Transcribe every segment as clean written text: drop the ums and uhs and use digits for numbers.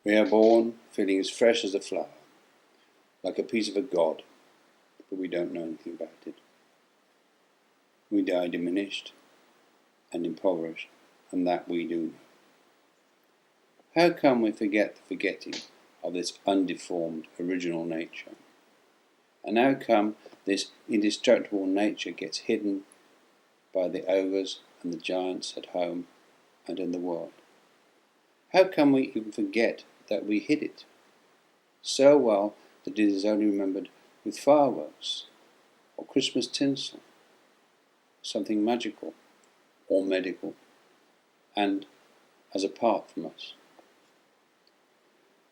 We are born feeling as fresh as a flower, like a piece of a god, but we don't know anything about it. We die diminished and impoverished, and that we do know. How come we forget the forgetting of this undeformed original nature? And how come this indestructible nature gets hidden by the ogres and the giants at home and in the world? How come we even forget that we hid it so well that it is only remembered with fireworks or Christmas tinsel, something magical or medical, and as apart from us?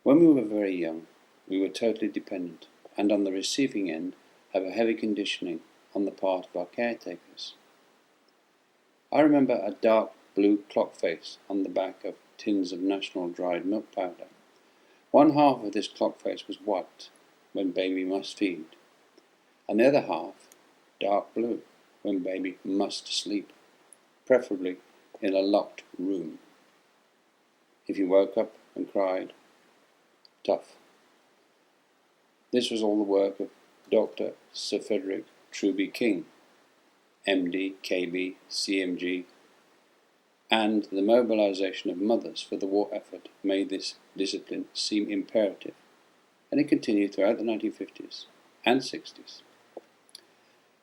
When we were very young, we were totally dependent and on the receiving end of a heavy conditioning on the part of our caretakers. I remember a dark blue clock face on the back of tins of National dried milk powder. One half of this clock face was white, when baby must feed, and the other half dark blue, when baby must sleep, preferably in a locked room. If you woke up and cried, tough. This was all the work of Dr. Sir Frederick Truby King, MD, KB, CMG, and the mobilization of mothers for the war effort made this discipline seem imperative, and it continued throughout the 1950s and 60s.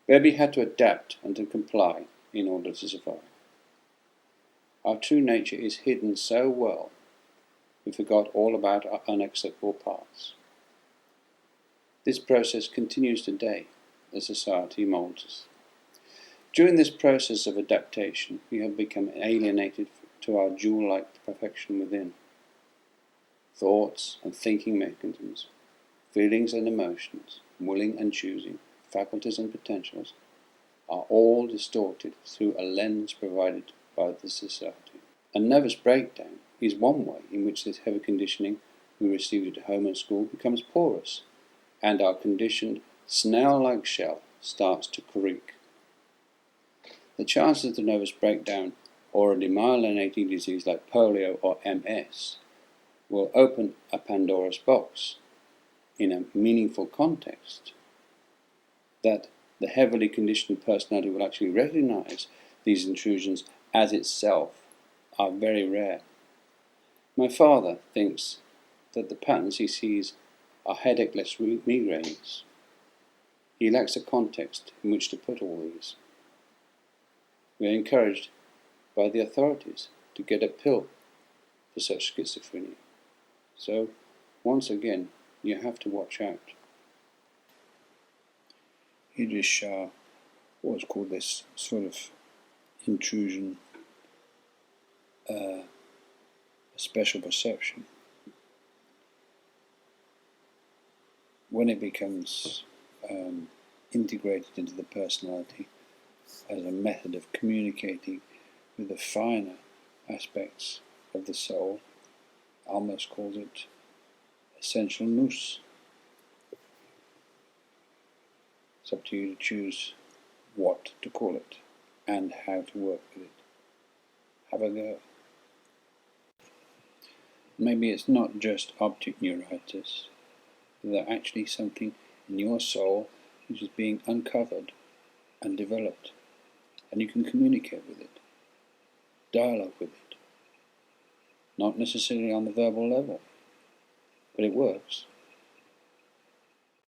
Baby had to adapt and to comply in order to survive. Our true nature is hidden so well, we forgot all about our unacceptable parts. This process continues today as society molds us. During this process of adaptation, we have become alienated to our jewel-like perfection within. Thoughts and thinking mechanisms, feelings and emotions, willing and choosing, faculties and potentials, are all distorted through a lens provided by the society. A nervous breakdown is one way in which this heavy conditioning we received at home and school becomes porous, and our conditioned, snail-like shell starts to creak. The chances of nervous breakdown or a demyelinating disease like polio or MS will open a Pandora's box in a meaningful context that the heavily conditioned personality will actually recognize these intrusions as itself are very rare. My father thinks that the patterns he sees are headacheless migraines. He lacks a context in which to put all these. We are encouraged by the authorities to get a pill for such schizophrenia. So, once again, you have to watch out. Shah was called this sort of intrusion, a special perception. When it becomes integrated into the personality as a method of communicating with the finer aspects of the soul, Almaas calls it essential Nous. It's up to you to choose what to call it and how to work with it. Have a go. Maybe it's not just optic neuritis, but there's actually something in your soul which is being uncovered and developed, and you can communicate with it, dialogue with it. Not necessarily on the verbal level, but it works.